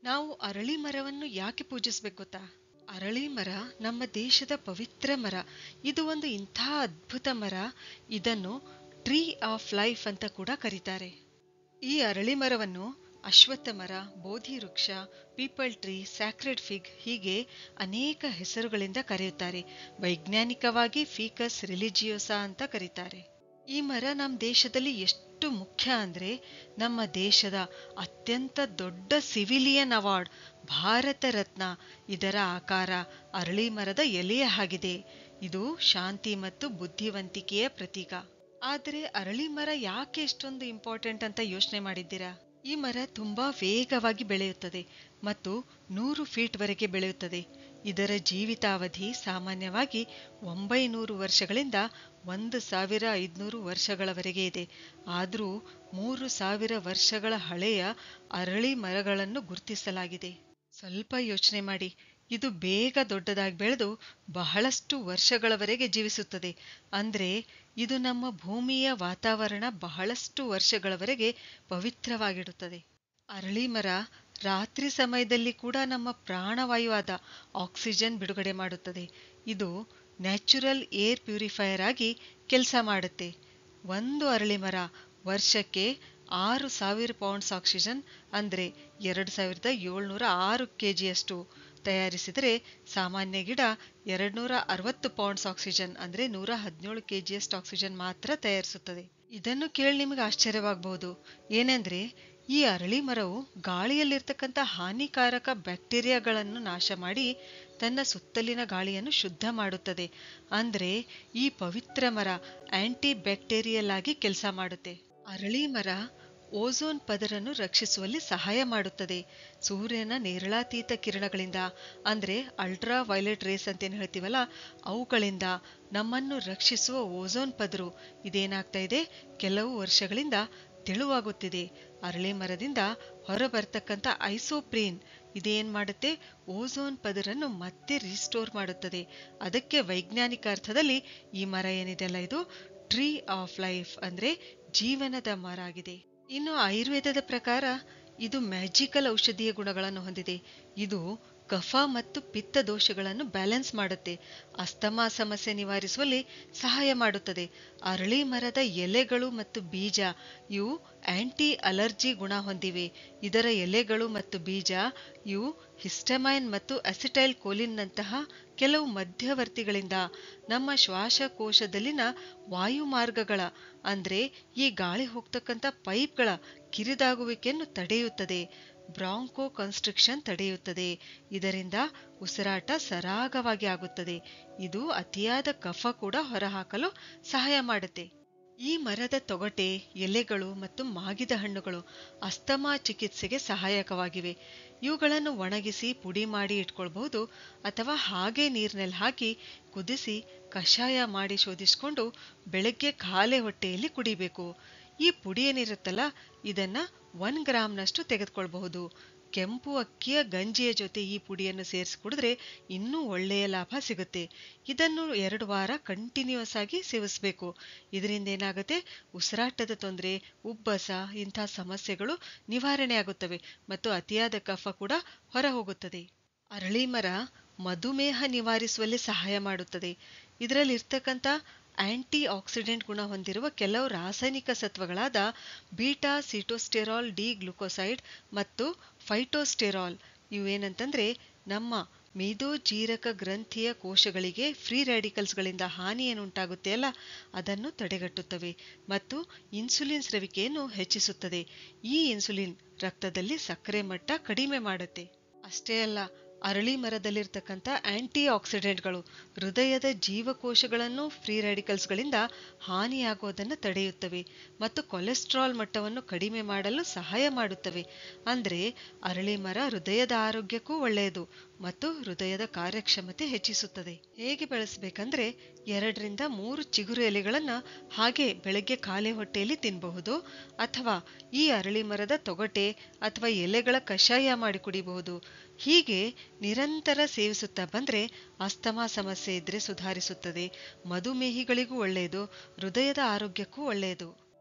ನಾವು ಅರಳಿ ಮರವನ್ನು ಯಾಕೆ ಪೂಜಿಸ್ಬೇಕು ಗೊತ್ತಾ? ಅರಳಿ ಮರ ನಮ್ಮ ದೇಶದ ಪವಿತ್ರ ಮರ. ಇದು ಒಂದು ಇಂಥ ಅದ್ಭುತ ಮರ. ಇದನ್ನು ಟ್ರೀ ಆಫ್ ಲೈಫ್ ಅಂತ ಕೂಡ ಕರೀತಾರೆ. ಈ ಅರಳಿ ಮರವನ್ನು ಅಶ್ವತ್ಥ ಮರ, ಬೋಧಿ ವೃಕ್ಷ, ಪೀಪಲ್ ಟ್ರೀ, ಸ್ಯಾಕ್ರೆಡ್ ಫಿಗ್ ಹೀಗೆ ಅನೇಕ ಹೆಸರುಗಳಿಂದ ಕರೆಯುತ್ತಾರೆ. ವೈಜ್ಞಾನಿಕವಾಗಿ ಫೀಕಸ್ ರಿಲಿಜಿಯೋಸಾ ಅಂತ ಕರೀತಾರೆ. ಈ ಮರ ನಮ್ಮ ದೇಶದಲ್ಲಿ ಎಷ್ಟು ಮುಖ್ಯ ಅಂದ್ರೆ, ನಮ್ಮ ದೇಶದ ಅತ್ಯಂತ ದೊಡ್ಡ ಸಿವಿಲಿಯನ್ ಅವಾರ್ಡ್ ಭಾರತ ರತ್ನ ಇದರ ಆಕಾರ ಅರಳಿ ಮರದ ಎಲೆಯ ಹಾಗಿದೆ. ಇದು ಶಾಂತಿ ಮತ್ತು ಬುದ್ಧಿವಂತಿಕೆಯ ಪ್ರತೀಕ. ಆದರೆ ಅರಳಿ ಮರ ಯಾಕೆ ಇಷ್ಟೊಂದು ಇಂಪಾರ್ಟೆಂಟ್ ಅಂತ ಯೋಚನೆ ಮಾಡಿದ್ದೀರಾ? ಈ ಮರ ತುಂಬಾ ವೇಗವಾಗಿ ಬೆಳೆಯುತ್ತದೆ ಮತ್ತು 100 ಫೀಟ್ ವರೆಗೆ ಬೆಳೆಯುತ್ತದೆ. ಇದರ ಜೀವಿತಾವಧಿ ಸಾಮಾನ್ಯವಾಗಿ 900 ವರ್ಷಗಳಿಂದ 1500 ವರ್ಷಗಳವರೆಗೆ ಇದೆ. ಆದರೂ 3000 ವರ್ಷಗಳ ಹಳೆಯ ಅರಳಿ ಮರಗಳನ್ನು ಗುರುತಿಸಲಾಗಿದೆ. ಸ್ವಲ್ಪ ಯೋಚನೆ ಮಾಡಿ, ಇದು ಬೇಗ ದೊಡ್ಡದಾಗಿ ಬೆಳೆದು ಬಹಳಷ್ಟು ವರ್ಷಗಳವರೆಗೆ ಜೀವಿಸುತ್ತದೆ. ಅಂದ್ರೆ ಇದು ನಮ್ಮ ಭೂಮಿಯ ವಾತಾವರಣ ಬಹಳಷ್ಟು ವರ್ಷಗಳವರೆಗೆ ಪವಿತ್ರವಾಗಿಡುತ್ತದೆ. ಅರಳಿ ಮರ ರಾತ್ರಿ ಸಮಯದಲ್ಲಿ ಕೂಡ ನಮ್ಮ ಪ್ರಾಣವಾಯುವಾದ ಆಕ್ಸಿಜನ್ ಬಿಡುಗಡೆ ಮಾಡುತ್ತದೆ. ಇದು ನ್ಯಾಚುರಲ್ ಏರ್ ಪ್ಯೂರಿಫೈಯರ್ ಆಗಿ ಕೆಲಸ ಮಾಡುತ್ತೆ. ಒಂದು ಅರಳಿ ಮರ ವರ್ಷಕ್ಕೆ 6000 ಪೌಂಡ್ಸ್ ಆಕ್ಸಿಜನ್ ಅಂದ್ರೆ 2706 kgಯಷ್ಟು ತಯಾರಿಸಿದರೆ, ಸಾಮಾನ್ಯ ಗಿಡ 260 ಪೌಂಡ್ಸ್ ಆಕ್ಸಿಜನ್ ಅಂದ್ರೆ 117 kgಯಷ್ಟು ಆಕ್ಸಿಜನ್ ಮಾತ್ರ ತಯಾರಿಸುತ್ತದೆ. ಇದನ್ನು ಕೇಳಿ ನಿಮಗೆ ಆಶ್ಚರ್ಯವಾಗಬಹುದು. ಏನೆಂದ್ರೆ ಈ ಅರಳಿ ಮರವು ಗಾಳಿಯಲ್ಲಿರ್ತಕ್ಕಂಥ ಹಾನಿಕಾರಕ ಬ್ಯಾಕ್ಟೀರಿಯಾಗಳನ್ನು ನಾಶ ಮಾಡಿ ತನ್ನ ಸುತ್ತಲಿನ ಗಾಳಿಯನ್ನು ಶುದ್ಧ ಮಾಡುತ್ತದೆ. ಅಂದ್ರೆ ಈ ಪವಿತ್ರ ಮರ ಆಂಟಿ ಬ್ಯಾಕ್ಟೀರಿಯಲ್ ಆಗಿ ಕೆಲಸ ಮಾಡುತ್ತೆ. ಅರಳಿ ಮರ ಓಝೋನ್ ಪದರನ್ನು ರಕ್ಷಿಸುವಲ್ಲಿ ಸಹಾಯ ಮಾಡುತ್ತದೆ. ಸೂರ್ಯನ ನೇರಳಾತೀತ ಕಿರಣಗಳಿಂದ ಅಂದ್ರೆ ಅಲ್ಟ್ರಾ ವೈಲೆಟ್ ರೇಸ್ ಅಂತೇನು ಹೇಳ್ತೀವಲ್ಲ, ಅವುಗಳಿಂದ ನಮ್ಮನ್ನು ರಕ್ಷಿಸುವ ಓಝೋನ್ ಪದರು ಇದೇನಾಗ್ತಾ ಇದೆ, ಕೆಲವು ವರ್ಷಗಳಿಂದ ತೆಳುವಾಗುತ್ತಿದೆ. ಅರಳಿ ಮರದಿಂದ ಹೊರಬರ್ತಕ್ಕಂಥ ಐಸೋಪ್ರೀನ್ ಇದೇನ್ ಮಾಡುತ್ತೆ, ಓಝೋನ್ ಪದರನ್ನು ಮತ್ತೆ ರಿಸ್ಟೋರ್ ಮಾಡುತ್ತದೆ. ಅದಕ್ಕೆ ವೈಜ್ಞಾನಿಕ ಅರ್ಥದಲ್ಲಿ ಈ ಮರ ಏನಿದೆಯಲ್ಲ, ಇದು ಟ್ರೀ ಆಫ್ ಲೈಫ್ ಅಂದ್ರೆ ಜೀವನದ ಮರ ಆಗಿದೆ. ಇನ್ನು ಆಯುರ್ವೇದದ ಪ್ರಕಾರ ಇದು ಮ್ಯಾಜಿಕಲ್ ಔಷಧೀಯ ಗುಣಗಳನ್ನು ಹೊಂದಿದೆ. ಇದು ಕಫ ಮತ್ತು ಪಿತ್ತ ದೋಷಗಳನ್ನು ಬ್ಯಾಲೆನ್ಸ್ ಮಾಡುತ್ತೆ. ಅಸ್ತಮಾ ಸಮಸ್ಯೆ ನಿವಾರಿಸುವಲ್ಲಿ ಸಹಾಯ ಮಾಡುತ್ತದೆ. ಅರಳಿ ಮರದ ಎಲೆಗಳು ಮತ್ತು ಬೀಜ ಇವು ಆಂಟಿ ಅಲರ್ಜಿ ಗುಣ ಹೊಂದಿವೆ. ಇದರ ಎಲೆಗಳು ಮತ್ತು ಬೀಜ ಇವು ಹಿಸ್ಟಮೈನ್ ಮತ್ತು ಅಸಿಟೈಲ್ ಕೋಲಿನ್ ನಂತಹ ಕೆಲವು ಮಧ್ಯವರ್ತಿಗಳಿಂದ ನಮ್ಮ ಶ್ವಾಸಕೋಶದಲ್ಲಿನ ವಾಯುಮಾರ್ಗಗಳ ಅಂದ್ರೆ ಈ ಗಾಳಿ ಹೋಗ್ತಕ್ಕಂಥ ಪೈಪ್ಗಳ ಕಿರಿದಾಗುವಿಕೆಯನ್ನು ತಡೆಯುತ್ತದೆ. ಬ್ರಾಂಕೋ ಕನ್ಸ್ಟ್ರಿಕ್ಷನ್ ತಡೆಯುತ್ತದೆ. ಇದರಿಂದ ಉಸಿರಾಟ ಸರಾಗವಾಗಿ ಆಗುತ್ತದೆ. ಇದು ಅತಿಯಾದ ಕಫ ಕೂಡ ಹೊರಹಾಕಲು ಸಹಾಯ ಮಾಡುತ್ತೆ. ಈ ಮರದ ತೊಗಟೆ, ಎಲೆಗಳು ಮತ್ತು ಮಾಗಿದ ಹಣ್ಣುಗಳು ಅಸ್ತಮಾ ಚಿಕಿತ್ಸೆಗೆ ಸಹಾಯಕವಾಗಿವೆ. ಇವುಗಳನ್ನು ಒಣಗಿಸಿ ಪುಡಿ ಮಾಡಿ ಇಟ್ಕೊಳ್ಬಹುದು ಅಥವಾ ಹಾಗೆ ನೀರಿನಲ್ಲಿ ಹಾಕಿ ಕುದಿಸಿ ಕಷಾಯ ಮಾಡಿ ಶೋಧಿಸಿಕೊಂಡು ಬೆಳಗ್ಗೆ ಖಾಲಿ ಹೊಟ್ಟೆಯಲ್ಲಿ ಕುಡಿಬೇಕು. ಈ ಪುಡಿ ಏನಿರುತ್ತಲ್ಲ, ಇದನ್ನ 1 ಗ್ರಾಂನಷ್ಟು ತೆಗೆದುಕೊಳ್ಬಹುದು. ಕೆಂಪು ಅಕ್ಕಿಯ ಗಂಜಿಯ ಜೊತೆ ಈ ಪುಡಿಯನ್ನು ಸೇರಿಸಿ ಕುಡಿದ್ರೆ ಇನ್ನೂ ಒಳ್ಳೆಯ ಲಾಭ ಸಿಗುತ್ತೆ. ಇದನ್ನು 2 ವಾರ ಕಂಟಿನ್ಯೂಸ್ ಆಗಿ ಸೇವಿಸಬೇಕು. ಇದರಿಂದ ಏನಾಗುತ್ತೆ, ಉಸಿರಾಟದ ತೊಂದರೆ, ಉಬ್ಬಸ ಇಂಥ ಸಮಸ್ಯೆಗಳು ನಿವಾರಣೆ ಆಗುತ್ತವೆ ಮತ್ತು ಅತಿಯಾದ ಕಫ ಕೂಡ ಹೊರ ಹೋಗುತ್ತದೆ. ಅರಳಿ ಮರ ಮಧುಮೇಹ ನಿವಾರಿಸುವಲ್ಲಿ ಸಹಾಯ ಮಾಡುತ್ತದೆ. ಇದರಲ್ಲಿ ಇರ್ತಕ್ಕಂಥ ಆಂಟಿ ಆಕ್ಸಿಡೆಂಟ್ ಗುಣ ಹೊಂದಿರುವ ಕೆಲವು ರಾಸಾಯನಿಕ ಸತ್ವಗಳಾದ ಬೀಟಾ ಸಿಟೋಸ್ಟೆರಾಲ್ ಡಿ ಗ್ಲುಕೋಸೈಡ್ ಮತ್ತು ಫೈಟೋಸ್ಟೆರಾಲ್ ಇವೇನಂತಂದ್ರೆ ನಮ್ಮ ಮೇದೋಜೀರಕ ಗ್ರಂಥಿಯ ಕೋಶಗಳಿಗೆ ಫ್ರೀ ರ್ಯಾಡಿಕಲ್ಸ್ಗಳಿಂದ ಹಾನಿ ಏನುಂಟಾಗುತ್ತೆ ಅಲ್ಲ, ಅದನ್ನು ತಡೆಗಟ್ಟುತ್ತವೆ ಮತ್ತು ಇನ್ಸುಲಿನ್ ಸ್ರವಿಕೆಯನ್ನು ಹೆಚ್ಚಿಸುತ್ತದೆ. ಈ ಇನ್ಸುಲಿನ್ ರಕ್ತದಲ್ಲಿ ಸಕ್ಕರೆ ಮಟ್ಟ ಕಡಿಮೆ ಮಾಡುತ್ತೆ. ಅಷ್ಟೇ ಅಲ್ಲ, ಅರಳಿ ಮರದಲ್ಲಿರ್ತಕ್ಕಂಥ ಆಂಟಿ ಆಕ್ಸಿಡೆಂಟ್ಗಳು ಹೃದಯದ ಜೀವಕೋಶಗಳನ್ನು ಫ್ರೀ ರ್ಯಾಡಿಕಲ್ಸ್ಗಳಿಂದ ಹಾನಿಯಾಗುವುದನ್ನು ತಡೆಯುತ್ತವೆ ಮತ್ತು ಕೊಲೆಸ್ಟ್ರಾಲ್ ಮಟ್ಟವನ್ನು ಕಡಿಮೆ ಮಾಡಲು ಸಹಾಯ ಮಾಡುತ್ತವೆ. ಅಂದ್ರೆ ಅರಳಿ ಮರ ಹೃದಯದ ಆರೋಗ್ಯಕ್ಕೂ ಒಳ್ಳೆಯದು ಮತ್ತು ಹೃದಯದ ಕಾರ್ಯಕ್ಷಮತೆ ಹೆಚ್ಚಿಸುತ್ತದೆ. ಹೇಗೆ ಬೆಳೆಸಬೇಕಂದ್ರೆ 2 ರಿಂದ 3 ಚಿಗುರು ಎಲೆಗಳನ್ನ ಹಾಗೆ ಬೆಳಗ್ಗೆ ಖಾಲಿ ಹೊಟ್ಟೆಯಲ್ಲಿ ತಿನ್ನಬಹುದು, ಅಥವಾ ಈ ಅರಳಿ ಮರದ ತೊಗಟೆ ಅಥವಾ ಎಲೆಗಳ ಕಷಾಯ ಮಾಡಿ ಕುಡಿಬಹುದು. ಹೀಗೆ ನಿರಂತರ ಸೇವಿಸುತ್ತಾ ಬಂದ್ರೆ ಅಸ್ತಮಾ ಸಮಸ್ಯೆ ಇದ್ರೆ ಸುಧಾರಿಸುತ್ತದೆ, ಮಧುಮೇಹಿಗಳಿಗೂ ಒಳ್ಳೆಯದು, ಹೃದಯದ ಆರೋಗ್ಯಕ್ಕೂ ಒಳ್ಳೆಯದು.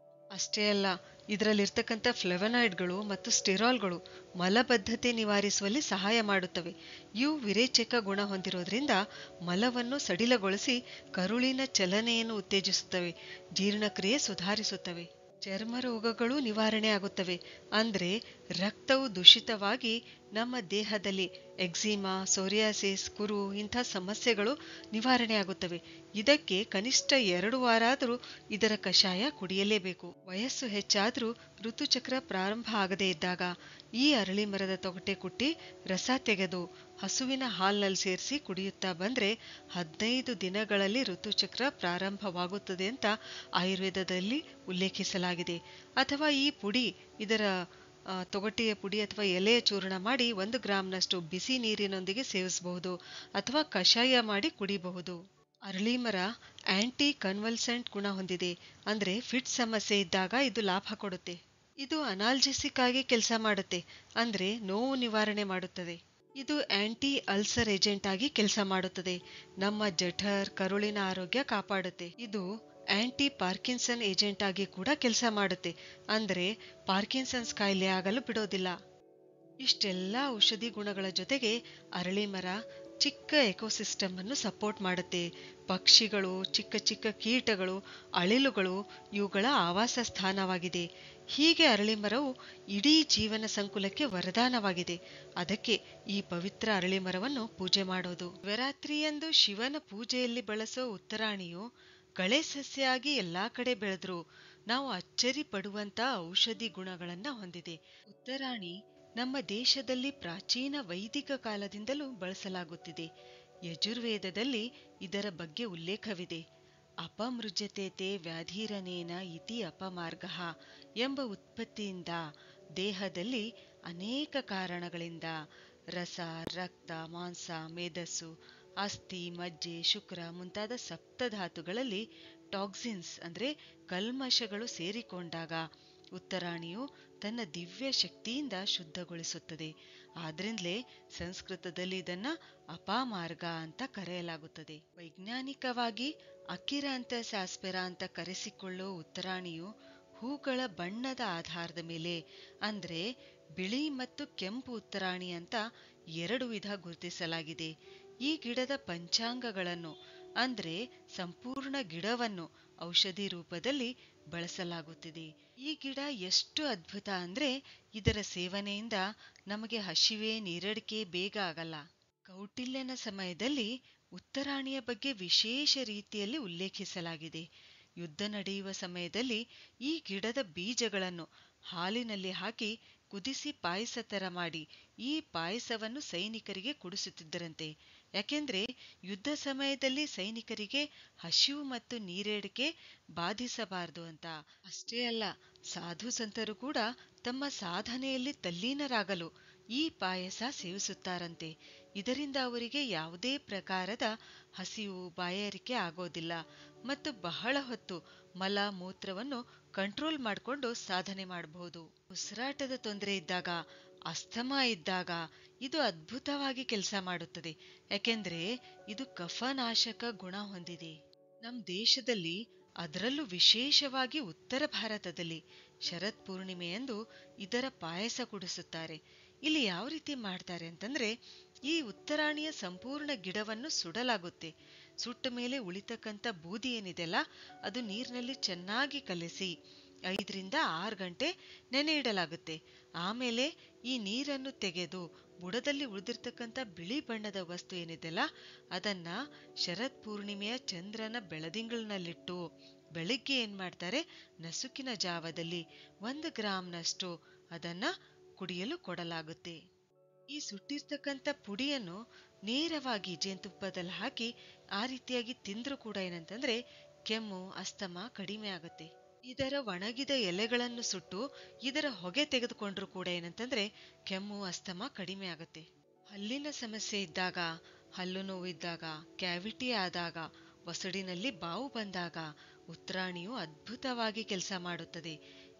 ಅಷ್ಟೇ ಅಲ್ಲ, ಇದರಲ್ಲಿರ್ತಕ್ಕಂಥ ಫ್ಲೆವನಾಯ್ಡ್ಗಳು ಮತ್ತು ಸ್ಟೆರಾಲ್ಗಳು ಮಲಬದ್ಧತೆ ನಿವಾರಿಸುವಲ್ಲಿ ಸಹಾಯ ಮಾಡುತ್ತವೆ. ಇವು ವಿರೇಚಕ ಗುಣ ಹೊಂದಿರೋದ್ರಿಂದ ಮಲವನ್ನು ಸಡಿಲಗೊಳಿಸಿ ಕರುಳಿನ ಚಲನೆಯನ್ನು ಉತ್ತೇಜಿಸುತ್ತವೆ, ಜೀರ್ಣಕ್ರಿಯೆ ಸುಧಾರಿಸುತ್ತವೆ. ಚರ್ಮ ರೋಗಗಳು ನಿವಾರಣೆ ಆಗುತ್ತವೆ. ಅಂದ್ರೆ ರಕ್ತವು ದೂಷಿತವಾಗಿ ನಮ್ಮ ದೇಹದಲ್ಲಿ ಎಕ್ಸಿಮಾ, ಸೋರಿಯಾಸಿಸ್, ಕುರು ಇಂಥ ಸಮಸ್ಯೆಗಳು ನಿವಾರಣೆ ಆಗುತ್ತವೆ. ಇದಕ್ಕೆ ಕನಿಷ್ಠ 2 ವಾರ ಆದರೂ ಇದರ ಕಷಾಯ ಕುಡಿಯಲೇಬೇಕು. ವಯಸ್ಸು ಹೆಚ್ಚಾದ್ರೂ ಋತುಚಕ್ರ ಪ್ರಾರಂಭ ಆಗದೇ ಇದ್ದಾಗ ಈ ಅರಳಿ ಮರದ ತೊಗಟೆ ಕುಟ್ಟಿ ರಸ ತೆಗೆದು ಹಸುವಿನ ಹಾಲ್ನಲ್ಲಿ ಸೇರಿಸಿ ಕುಡಿಯುತ್ತಾ ಬಂದ್ರೆ 15 ದಿನಗಳಲ್ಲಿ ಋತುಚಕ್ರ ಪ್ರಾರಂಭವಾಗುತ್ತದೆ ಅಂತ ಆಯುರ್ವೇದದಲ್ಲಿ ಉಲ್ಲೇಖಿಸಲಾಗಿದೆ. ಅಥವಾ ಈ ಪುಡಿ, ಇದರ ತೊಗಟೆಯ ಪುಡಿ ಅಥವಾ ಎಲೆಯ ಚೂರ್ಣ ಮಾಡಿ 1 ಗ್ರಾಂನಷ್ಟು ಬಿಸಿ ನೀರಿನೊಂದಿಗೆ ಸೇವಿಸಬಹುದು ಅಥವಾ ಕಷಾಯ ಮಾಡಿ ಕುಡಿಬಹುದು. ಅರಳಿ ಮರ ಆಂಟಿ ಕನ್ವಲ್ಸೆಂಟ್ ಗುಣ ಹೊಂದಿದೆ. ಅಂದ್ರೆ ಫಿಟ್ ಸಮಸ್ಯೆ ಇದ್ದಾಗ ಇದು ಲಾಭ ಕೊಡುತ್ತೆ. ಇದು ಅನಾಲ್ಜೆಸಿಕ್ ಆಗಿ ಕೆಲಸ ಮಾಡುತ್ತೆ. ಅಂದ್ರೆ ನೋವು ನಿವಾರಣೆ ಮಾಡುತ್ತದೆ. ಇದು ಆಂಟಿ ಅಲ್ಸರ್ ಏಜೆಂಟ್ ಆಗಿ ಕೆಲಸ ಮಾಡುತ್ತದೆ. ನಮ್ಮ ಜಠರ್, ಕರುಳಿನ ಆರೋಗ್ಯ ಕಾಪಾಡುತ್ತೆ. ಇದು ಆಂಟಿ ಪಾರ್ಕಿನ್ಸನ್ ಏಜೆಂಟ್ ಆಗಿ ಕೂಡ ಕೆಲಸ ಮಾಡುತ್ತೆ. ಅಂದ್ರೆ ಪಾರ್ಕಿನ್ಸನ್ಸ್ ಕಾಯಿಲೆ ಆಗಲು ಬಿಡೋದಿಲ್ಲ. ಇಷ್ಟೆಲ್ಲ ಔಷಧಿ ಗುಣಗಳ ಜೊತೆಗೆ ಅರಳಿ ಮರ ಚಿಕ್ಕ ಎಕೋಸಿಸ್ಟಮ್ ಅನ್ನು ಸಪೋರ್ಟ್ ಮಾಡುತ್ತೆ. ಪಕ್ಷಿಗಳು, ಚಿಕ್ಕ ಚಿಕ್ಕ ಕೀಟಗಳು, ಅಳಿಲುಗಳು ಇವುಗಳ ಆವಾಸ ಸ್ಥಾನವಾಗಿದೆ. ಹೀಗೆ ಅರಳಿ ಮರವು ಇಡೀ ಜೀವನ ಸಂಕುಲಕ್ಕೆ ವರದಾನವಾಗಿದೆ. ಅದಕ್ಕೆ ಈ ಪವಿತ್ರ ಅರಳಿ ಮರವನ್ನು ಪೂಜೆ ಮಾಡೋದು. ಶಿವರಾತ್ರಿಯಂದು ಶಿವನ ಪೂಜೆಯಲ್ಲಿ ಬಳಸೋ ಉತ್ತರಾಣಿಯು ಕಳೆ ಸಸ್ಯ ಆಗಿ ಎಲ್ಲಾ ಕಡೆ ಬೆಳೆದ್ರೂ ನಾವು ಅಚ್ಚರಿ ಪಡುವಂತ ಔಷಧಿ ಗುಣಗಳನ್ನ ಹೊಂದಿದೆ. ಉತ್ತರಾಣಿ ನಮ್ಮ ದೇಶದಲ್ಲಿ ಪ್ರಾಚೀನ ವೈದಿಕ ಕಾಲದಿಂದಲೂ ಬಳಸಲಾಗುತ್ತಿದೆ. ಯಜುರ್ವೇದದಲ್ಲಿ ಇದರ ಬಗ್ಗೆ ಉಲ್ಲೇಖವಿದೆ. ಅಪಮೃಜ್ಯತೆ ವ್ಯಾಧಿರನೇನ ಇತಿ ಅಪಮಾರ್ಗಃ ಎಂಬ ಉತ್ಪತ್ತಿಯಿಂದ ದೇಹದಲ್ಲಿ ಅನೇಕ ಕಾರಣಗಳಿಂದ ರಸ, ರಕ್ತ, ಮಾಂಸ, ಮೇದಸ್ಸು, ಅಸ್ಥಿ, ಮಜ್ಜೆ, ಶುಕ್ರ ಮುಂತಾದ ಸಪ್ತಧಾತುಗಳಲ್ಲಿ ಟಾಕ್ಸಿನ್ಸ್ ಅಂದ್ರೆ ಕಲ್ಮಶಗಳು ಸೇರಿಕೊಂಡಾಗ ಉತ್ತರಾಣಿಯು ತನ್ನ ದಿವ್ಯ ಶಕ್ತಿಯಿಂದ ಶುದ್ಧಗೊಳಿಸುತ್ತದೆ. ಆದ್ರಿಂದಲೇ ಸಂಸ್ಕೃತದಲ್ಲಿ ಇದನ್ನ ಅಪಮಾರ್ಗ ಅಂತ ಕರೆಯಲಾಗುತ್ತದೆ. ವೈಜ್ಞಾನಿಕವಾಗಿ ಅಕಿರಾಂಥಸ್ ಆಸ್ಪೆರಾ ಅಂತ ಕರೆಸಿಕೊಳ್ಳೋ ಉತ್ತರಾಣಿಯು ಹೂಗಳ ಬಣ್ಣದ ಆಧಾರದ ಮೇಲೆ, ಅಂದ್ರೆ ಬಿಳಿ ಮತ್ತು ಕೆಂಪು ಉತ್ತರಾಣಿ ಅಂತ 2 ವಿಧ ಗುರುತಿಸಲಾಗಿದೆ. ಈ ಗಿಡದ ಪಂಚಾಂಗಗಳನ್ನು ಅಂದ್ರೆ ಸಂಪೂರ್ಣ ಗಿಡವನ್ನು ಔಷಧಿ ರೂಪದಲ್ಲಿ ಬಳಸಲಾಗುತ್ತಿದೆ. ಈ ಗಿಡ ಎಷ್ಟು ಅದ್ಭುತ ಅಂದ್ರೆ ಇದರ ಸೇವನೆಯಿಂದ ನಮಗೆ ಹಸಿವೆ, ನೀರಡಿಕೆ ಬೇಗ ಆಗಲ್ಲ. ಕೌಟಿಲ್ಯನ ಸಮಯದಲ್ಲಿ ಉತ್ತರಾಣಿಯ ಬಗ್ಗೆ ವಿಶೇಷ ರೀತಿಯಲ್ಲಿ ಉಲ್ಲೇಖಿಸಲಾಗಿದೆ. ಯುದ್ಧ ನಡೆಯುವ ಸಮಯದಲ್ಲಿ ಈ ಗಿಡದ ಬೀಜಗಳನ್ನು ಹಾಲಿನಲ್ಲಿ ಹಾಕಿ ಕುದಿಸಿ ಪಾಯಸ ತರ ಮಾಡಿ ಈ ಪಾಯಸವನ್ನು ಸೈನಿಕರಿಗೆ ಕುಡಿಸುತ್ತಿದ್ದರಂತೆ. ಯಾಕೆಂದ್ರೆ ಯುದ್ಧ ಸಮಯದಲ್ಲಿ ಸೈನಿಕರಿಗೆ ಹಸಿವು ಮತ್ತು ನೀರೇಡಿಕೆ ಬಾಧಿಸಬಾರದು ಅಂತ. ಅಷ್ಟೇ ಅಲ್ಲ, ಸಾಧು ಸಂತರು ಕೂಡ ತಮ್ಮ ಸಾಧನೆಯಲ್ಲಿ ತಲ್ಲೀನರಾಗಲು ಈ ಪಾಯಸ ಸೇವಿಸುತ್ತಾರಂತೆ. ಇದರಿಂದ ಅವರಿಗೆ ಯಾವುದೇ ಪ್ರಕಾರದ ಹಸಿವು, ಬಾಯಾರಿಕೆ ಆಗೋದಿಲ್ಲ ಮತ್ತು ಬಹಳ ಹೊತ್ತು ಮಲ ಮೂತ್ರವನ್ನು ಕಂಟ್ರೋಲ್ ಮಾಡಿಕೊಂಡು ಸಾಧನೆ ಮಾಡಬಹುದು. ಉಸಿರಾಟದ ತೊಂದರೆ ಇದ್ದಾಗ, ಅಸ್ತಮಾ ಇದ್ದಾಗ ಇದು ಅದ್ಭುತವಾಗಿ ಕೆಲಸ ಮಾಡುತ್ತದೆ. ಯಾಕೆಂದ್ರೆ ಇದು ಕಫನಾಶಕ ಗುಣ ಹೊಂದಿದೆ. ನಮ್ಮ ದೇಶದಲ್ಲಿ, ಅದರಲ್ಲೂ ವಿಶೇಷವಾಗಿ ಉತ್ತರ ಭಾರತದಲ್ಲಿ ಶರತ್ ಪೂರ್ಣಿಮೆಯಂದು ಇದರ ಪಾಯಸ ಕುಡಿಸುತ್ತಾರೆ. ಇಲ್ಲಿ ಯಾವ ರೀತಿ ಮಾಡ್ತಾರೆ ಅಂತಂದ್ರೆ, ಈ ಉತ್ತರಾಣಿಯ ಸಂಪೂರ್ಣ ಗಿಡವನ್ನು ಸುಡಲಾಗುತ್ತೆ. ಸುಟ್ಟ ಮೇಲೆ ಉಳಿತಕ್ಕಂಥ ಬೂದಿ ಏನಿದೆಲ್ಲ ಅದು ನೀರಿನಲ್ಲಿ ಚೆನ್ನಾಗಿ ಕಲಸಿ 5 ರಿಂದ 6 ಗಂಟೆ ನೆನೆ ಇಡಲಾಗುತ್ತೆ. ಆಮೇಲೆ ಈ ನೀರನ್ನು ತೆಗೆದು ಬುಡದಲ್ಲಿ ಉಳಿದಿರ್ತಕ್ಕಂಥ ಬಿಳಿ ಬಣ್ಣದ ವಸ್ತು ಏನಿದೆಲ್ಲ ಅದನ್ನ ಶರತ್ ಪೂರ್ಣಿಮೆಯ ಚಂದ್ರನ ಬೆಳದಿಂಗಳಿನಲ್ಲಿಟ್ಟು ಬೆಳಿಗ್ಗೆ ಏನ್ ಮಾಡ್ತಾರೆ, ನಸುಕಿನ ಜಾವದಲ್ಲಿ 1 ಗ್ರಾಂನಷ್ಟು ಅದನ್ನ ಕುಡಿಯಲು ಕೊಡಲಾಗುತ್ತೆ. ಈ ಸುಟ್ಟಿರ್ತಕ್ಕಂಥ ಪುಡಿಯನ್ನು ನೇರವಾಗಿ ಜೇನುತುಪ್ಪದಲ್ಲಿ ಹಾಕಿ ಆ ರೀತಿಯಾಗಿ ತಿಂದ್ರೂ ಕೂಡ ಏನಂತಂದ್ರೆ ಕೆಮ್ಮು, ಅಸ್ತಮಾ ಕಡಿಮೆ ಆಗುತ್ತೆ. ಇದರ ಒಣಗಿದ ಎಲೆಗಳನ್ನು ಸುಟ್ಟು ಇದರ ಹೊಗೆ ತೆಗೆದುಕೊಂಡ್ರು ಕೂಡ ಏನಂತಂದ್ರೆ ಕೆಮ್ಮು, ಅಸ್ತಮಾ ಕಡಿಮೆ ಆಗುತ್ತೆ. ಹಲ್ಲಿನ ಸಮಸ್ಯೆ ಇದ್ದಾಗ, ಹಲ್ಲು ನೋವಿದ್ದಾಗ, ಕ್ಯಾವಿಟಿ ಆದಾಗ, ಒಸಡಿನಲ್ಲಿ ಬಾವು ಬಂದಾಗ ಉತ್ತರಾಣಿಯು ಅದ್ಭುತವಾಗಿ ಕೆಲಸ ಮಾಡುತ್ತದೆ.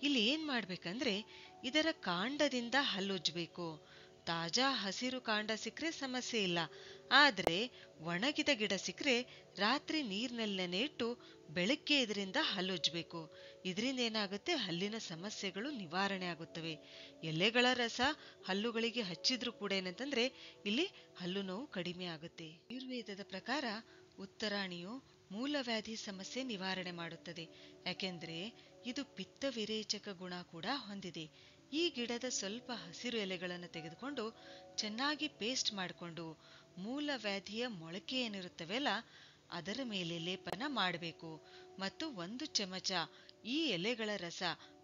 ಇಲ್ಲಿ ಏನ್ ಮಾಡ್ಬೇಕಂದ್ರೆ ಇದರ ಕಾಂಡದಿಂದ ಹಲ್ಲುಜ್ಜಬೇಕು. ತಾಜಾ ಹಸಿರು ಕಾಂಡ ಸಿಕ್ಕರೆ ಸಮಸ್ಯೆ ಇಲ್ಲ. ಆದ್ರೆ ಒಣಗಿದ ಗಿಡ ಸಿಕ್ಕರೆ ರಾತ್ರಿ ನೀರಿನಲ್ಲೇ ಇಟ್ಟು ಬೆಳಗ್ಗೆ ಇದರಿಂದ ಹಲ್ಲುಜ್ಬೇಕು. ಇದರಿಂದ ಏನಾಗುತ್ತೆ, ಹಲ್ಲಿನ ಸಮಸ್ಯೆಗಳು ನಿವಾರಣೆ ಆಗುತ್ತವೆ. ಎಲೆಗಳ ರಸ ಹಲ್ಲುಗಳಿಗೆ ಹಚ್ಚಿದ್ರೂ ಕೂಡ ಏನಂತಂದ್ರೆ ಇಲ್ಲಿ ಹಲ್ಲು ನೋವು ಕಡಿಮೆ ಆಗುತ್ತೆ. ಆಯುರ್ವೇದದ ಪ್ರಕಾರ ಉತ್ತರಾಣಿಯು ಮೂಲವ್ಯಾಧಿ ಸಮಸ್ಯೆ ನಿವಾರಣೆ ಮಾಡುತ್ತದೆ. ಯಾಕೆಂದ್ರೆ ಇದು ಪಿತ್ತ ವಿರೇಚಕ ಗುಣ ಕೂಡ ಹೊಂದಿದೆ. ಈ ಗಿಡದ ಸ್ವಲ್ಪ ಹಸಿರು ಎಲೆಗಳನ್ನು ತೆಗೆದುಕೊಂಡು ಚೆನ್ನಾಗಿ ಪೇಸ್ಟ್ ಮಾಡಿಕೊಂಡು ಮೂಲವ್ಯಾಧಿಯ ಮೊಳಕೆ ಏನಿರುತ್ತವೆಲ್ಲ ಅದರ ಮೇಲೆ ಲೇಪನ ಮಾಡಬೇಕು. ಮತ್ತು 1 ಚಮಚ ಈ ಎಲೆಗಳ ರಸ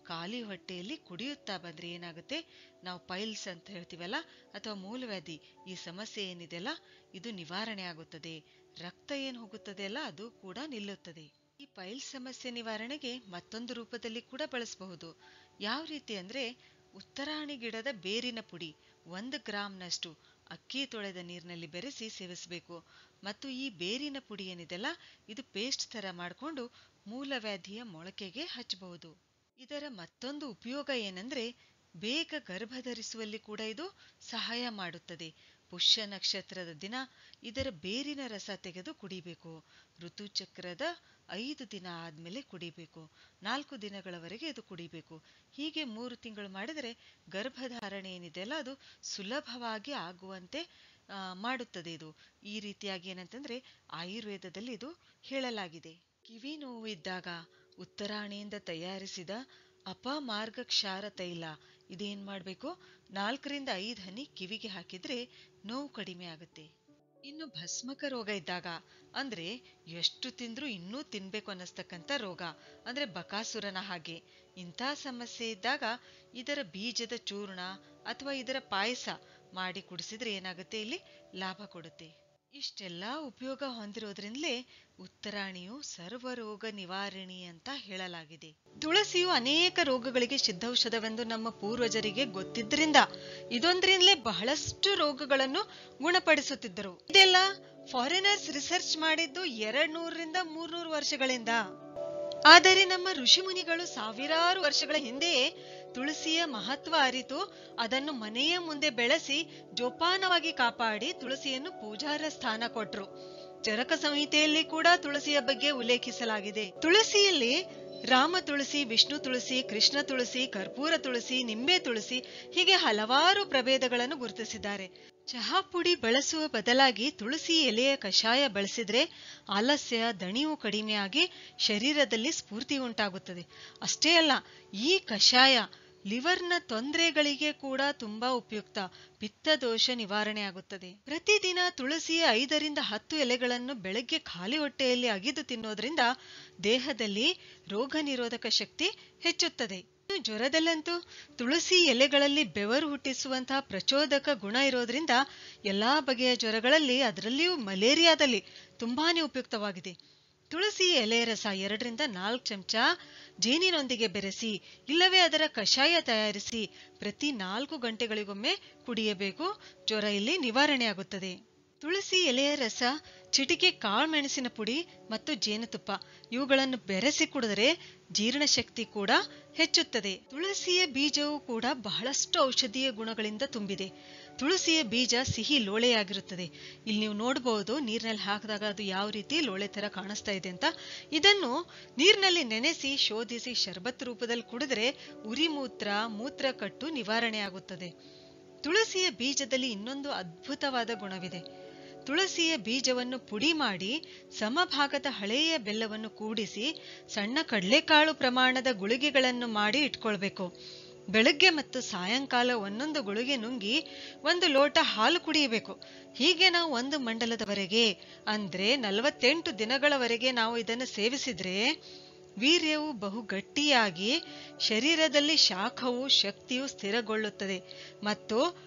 ಖಾಲಿ ಹೊಟ್ಟೆಯಲ್ಲಿ ಕುಡಿಯುತ್ತಾ ಬಂದ್ರೆ ಏನಾಗುತ್ತೆ, ನಾವು ಪೈಲ್ಸ್ ಅಂತ ಹೇಳ್ತೀವಲ್ಲ ಅಥವಾ ಮೂಲವ್ಯಾಧಿ ಈ ಸಮಸ್ಯೆ ಏನಿದೆಯಲ್ಲ ಇದು ನಿವಾರಣೆ ಆಗುತ್ತದೆ. ರಕ್ತ ಏನು ಹೋಗುತ್ತದೆ ಅಲ್ಲ ಅದು ಕೂಡ ನಿಲ್ಲುತ್ತದೆ. ಈ ಪೈಲ್ಸ್ ಸಮಸ್ಯೆ ನಿವಾರಣೆಗೆ ಮತ್ತೊಂದು ರೂಪದಲ್ಲಿ ಕೂಡ ಬಳಸಬಹುದು. ಯಾವ ರೀತಿ ಅಂದ್ರೆ, ಉತ್ತರಾಣಿ ಗಿಡದ ಬೇರಿನ ಪುಡಿ 1 ಗ್ರಾಂನಷ್ಟು ಅಕ್ಕಿ ತೊಳೆದ ನೀರಿನಲ್ಲಿ ಬೆರೆಸಿ ಸೇವಿಸಬೇಕು. ಮತ್ತು ಈ ಬೇರಿನ ಪುಡಿ ಏನಿದೆಲ್ಲ ಇದು ಪೇಸ್ಟ್ ತರ ಮಾಡಿಕೊಂಡು ಮೂಲವ್ಯಾಧಿಯ ಮೊಳಕೆಗೆ ಹಚ್ಚಬಹುದು. ಇದರ ಮತ್ತೊಂದು ಉಪಯೋಗ ಏನಂದ್ರೆ, ಬೇಗ ಗರ್ಭಧರಿಸುವಲ್ಲಿ ಕೂಡ ಇದು ಸಹಾಯ ಮಾಡುತ್ತದೆ. ಪುಷ್ಯ ನಕ್ಷತ್ರದ ದಿನ ಇದರ ಬೇರಿನ ರಸ ತೆಗೆದು ಕುಡಿಬೇಕು. ಋತುಚಕ್ರದ 5 ದಿನ ಆದ್ಮೇಲೆ ಕುಡಿಬೇಕು. 4 ದಿನಗಳವರೆಗೆ ಇದು ಕುಡಿಬೇಕು. ಹೀಗೆ 3 ತಿಂಗಳು ಮಾಡಿದರೆ ಗರ್ಭಧಾರಣೆ ಏನಿದೆಯಲ್ಲ ಅದು ಸುಲಭವಾಗಿ ಆಗುವಂತೆ ಮಾಡುತ್ತದೆ. ಇದು ಈ ರೀತಿಯಾಗಿ ಏನಂತಂದ್ರೆ ಆಯುರ್ವೇದದಲ್ಲಿ ಇದು ಹೇಳಲಾಗಿದೆ. ಕಿವಿ ನೋವು ಇದ್ದಾಗ ಉತ್ತರಾಣಿಯಿಂದ ತಯಾರಿಸಿದ ಅಪಮಾರ್ಗ ಕ್ಷಾರ ತೈಲ ಇದೇನ್ ಮಾಡ್ಬೇಕು, 4 ರಿಂದ 5 ಹನಿ ಕಿವಿಗೆ ಹಾಕಿದ್ರೆ ನೋವು ಕಡಿಮೆ ಆಗುತ್ತೆ. ಇನ್ನು ಭಸ್ಮಕ ರೋಗ ಇದ್ದಾಗ ಅಂದ್ರೆ ಎಷ್ಟು ತಿಂದ್ರೂ ಇನ್ನೂ ತಿನ್ಬೇಕು ಅನ್ನಿಸ್ತಕ್ಕಂಥ ರೋಗ ಅಂದ್ರೆ ಬಕಾಸುರನ ಹಾಗೆ, ಇಂಥ ಸಮಸ್ಯೆ ಇದ್ದಾಗ ಇದರ ಬೀಜದ ಚೂರ್ಣ ಅಥವಾ ಇದರ ಪಾಯಸ ಮಾಡಿ ಕುಡಿಸಿದ್ರೆ ಏನಾಗುತ್ತೆ, ಇಲ್ಲಿ ಲಾಭ ಕೊಡುತ್ತೆ. ಇಷ್ಟೆಲ್ಲಾ ಉಪಯೋಗ ಹೊಂದಿರೋದ್ರಿಂದಲೇ ಉತ್ತರಾಣಿಯು ಸರ್ವರೋಗ ನಿವಾರಣಿ ಅಂತ ಹೇಳಲಾಗಿದೆ. ತುಳಸಿಯು ಅನೇಕ ರೋಗಗಳಿಗೆ ಸಿದ್ಧೌಷಧವೆಂದು ನಮ್ಮ ಪೂರ್ವಜರಿಗೆ ಗೊತ್ತಿದ್ದರಿಂದ ಇದೊಂದರಿಂದಲೇ ಬಹಳಷ್ಟು ರೋಗಗಳನ್ನು ಗುಣಪಡಿಸುತ್ತಿದ್ದರು. ಇದೆಲ್ಲ ಫಾರಿನರ್ಸ್ ರಿಸರ್ಚ್ ಮಾಡಿದ್ದು 200 ರಿಂದ 300 ವರ್ಷಗಳಿಂದ. ಆದರೆ ನಮ್ಮ ಋಷಿ ಮುನಿಗಳು ಸಾವಿರಾರು ವರ್ಷಗಳ ಹಿಂದೆಯೇ ತುಳಸಿಯ ಮಹತ್ವ ಅರಿತು ಅದನ್ನು ಮನೆಯ ಮುಂದೆ ಬೆಳೆಸಿ ಜೋಪಾನವಾಗಿ ಕಾಪಾಡಿ ತುಳಸಿಯನ್ನು ಪೂಜಾರ ಸ್ಥಾನ ಕೊಟ್ರು. ಚರಕ ಸಂಹಿತೆಯಲ್ಲಿ ಕೂಡ ತುಳಸಿಯ ಬಗ್ಗೆ ಉಲ್ಲೇಖಿಸಲಾಗಿದೆ. ತುಳಸಿಯಲ್ಲಿ ರಾಮ ತುಳಸಿ, ವಿಷ್ಣು ತುಳಸಿ, ಕೃಷ್ಣ ತುಳಸಿ, ಕರ್ಪೂರ ತುಳಸಿ, ನಿಂಬೆ ತುಳಸಿ ಹೀಗೆ ಹಲವಾರು ಪ್ರಭೇದಗಳನ್ನು ಗುರುತಿಸಿದ್ದಾರೆ. ಚಹಾ ಪುಡಿ ಬಳಸುವ ಬದಲಾಗಿ ತುಳಸಿ ಎಲೆಯ ಕಷಾಯ ಬಳಸಿದ್ರೆ ಆಲಸ್ಯ, ದಣಿವು ಕಡಿಮೆಯಾಗಿ ಶರೀರದಲ್ಲಿ ಸ್ಫೂರ್ತಿ ಉಂಟಾಗುತ್ತದೆ. ಅಷ್ಟೇ ಅಲ್ಲ, ಈ ಕಷಾಯ ಲಿವರ್ನ ತೊಂದರೆಗಳಿಗೆ ಕೂಡ ತುಂಬಾ ಉಪಯುಕ್ತ. ಪಿತ್ತದೋಷ ನಿವಾರಣೆ ಆಗುತ್ತದೆ. ಪ್ರತಿದಿನ ತುಳಸಿಯ 5 ರಿಂದ 10 ಎಲೆಗಳನ್ನು ಬೆಳಗ್ಗೆ ಖಾಲಿ ಹೊಟ್ಟೆಯಲ್ಲಿ ಅಗಿದು ತಿನ್ನೋದ್ರಿಂದ ದೇಹದಲ್ಲಿ ರೋಗ ನಿರೋಧಕ ಶಕ್ತಿ ಹೆಚ್ಚುತ್ತದೆ. ಜ್ವರದಲ್ಲಂತೂ ತುಳಸಿ ಎಲೆಗಳಲ್ಲಿ ಬೆವರು ಹುಟ್ಟಿಸುವಂತಹ ಪ್ರಚೋದಕ ಗುಣ ಇರೋದ್ರಿಂದ ಎಲ್ಲಾ ಬಗೆಯ ಜ್ವರಗಳಲ್ಲಿ, ಅದರಲ್ಲಿಯೂ ಮಲೇರಿಯಾದಲ್ಲಿ ತುಂಬಾನೇ ಉಪಯುಕ್ತವಾಗಿದೆ. ತುಳಸಿ ಎಲೆ ರಸ 2 ರಿಂದ 4 ಚಮಚ ಜೇನಿನೊಂದಿಗೆ ಬೆರೆಸಿ ಇಲ್ಲವೇ ಅದರ ಕಷಾಯ ತಯಾರಿಸಿ ಪ್ರತಿ 4 ಗಂಟೆಗಳಿಗೊಮ್ಮೆ ಕುಡಿಯಬೇಕು. ಜ್ವರ ಇಲ್ಲಿ ನಿವಾರಣೆ ಆಗುತ್ತದೆ. ತುಳಸಿ ಎಲೆಯ ರಸ, ಚಿಟಿಕೆ ಕಾಳುಮೆಣಸಿನ ಪುಡಿ ಮತ್ತು ಜೇನುತುಪ್ಪ ಇವುಗಳನ್ನು ಬೆರೆಸಿ ಕುಡಿದರೆ ಜೀರ್ಣಶಕ್ತಿ ಕೂಡ ಹೆಚ್ಚುತ್ತದೆ. ತುಳಸಿಯ ಬೀಜವು ಕೂಡ ಬಹಳಷ್ಟು ಔಷಧೀಯ ಗುಣಗಳಿಂದ ತುಂಬಿದೆ. ತುಳಸಿಯ ಬೀಜ ಸಿಹಿ ಲೋಳೆಯಾಗಿರುತ್ತದೆ. ಇಲ್ಲಿ ನೀವು ನೋಡಬಹುದು, ನೀರಿನಲ್ಲಿ ಹಾಕಿದಾಗ ಅದು ಯಾವ ರೀತಿ ಲೋಳೆ ತರ ಕಾಣಿಸ್ತಾ ಇದೆ ಅಂತ. ಇದನ್ನು ನೀರಿನಲ್ಲಿ ನೆನೆಸಿ ಶೋಧಿಸಿ ಶರ್ಬತ್ ರೂಪದಲ್ಲಿ ಕುಡಿದ್ರೆ ಉರಿ ಮೂತ್ರ ಕಟ್ಟು ನಿವಾರಣೆ ಆಗುತ್ತದೆ. ತುಳಸಿಯ ಬೀಜದಲ್ಲಿ ಇನ್ನೊಂದು ಅದ್ಭುತವಾದ ಗುಣವಿದೆ. ತುಳಸಿಯ ಬೀಜವನ್ನು ಪುಡಿ ಮಾಡಿ ಸಮಭಾಗದ ಹಳೆಯ ಬೆಲ್ಲವನ್ನು ಕೂಡಿಸಿ ಸಣ್ಣ ಕಡಲೆಕಾಳು ಪ್ರಮಾಣದ ಗುಳಿಗೆಗಳನ್ನು ಮಾಡಿ ಇಟ್ಕೊಳ್ಬೇಕು. ಬೆಳಗ್ಗೆ ಮತ್ತು ಸಾಯಂಕಾಲ 1 ಗುಳಿಗೆ ನುಂಗಿ 1 ಲೋಟ ಹಾಲು ಕುಡಿಯಬೇಕು. ಹೀಗೆ ನಾವು 1 ಮಂಡಲದವರೆಗೆ ಅಂದ್ರೆ 48 ದಿನಗಳವರೆಗೆ ನಾವು ಇದನ್ನು ಸೇವಿಸಿದ್ರೆ ವೀರ್ಯವು ಬಹು ಗಟ್ಟಿಯಾಗಿ ಶರೀರದಲ್ಲಿ ಶಾಖವು ಶಕ್ತಿಯು ಸ್ಥಿರಗೊಳ್ಳುತ್ತದೆ ಮತ್ತು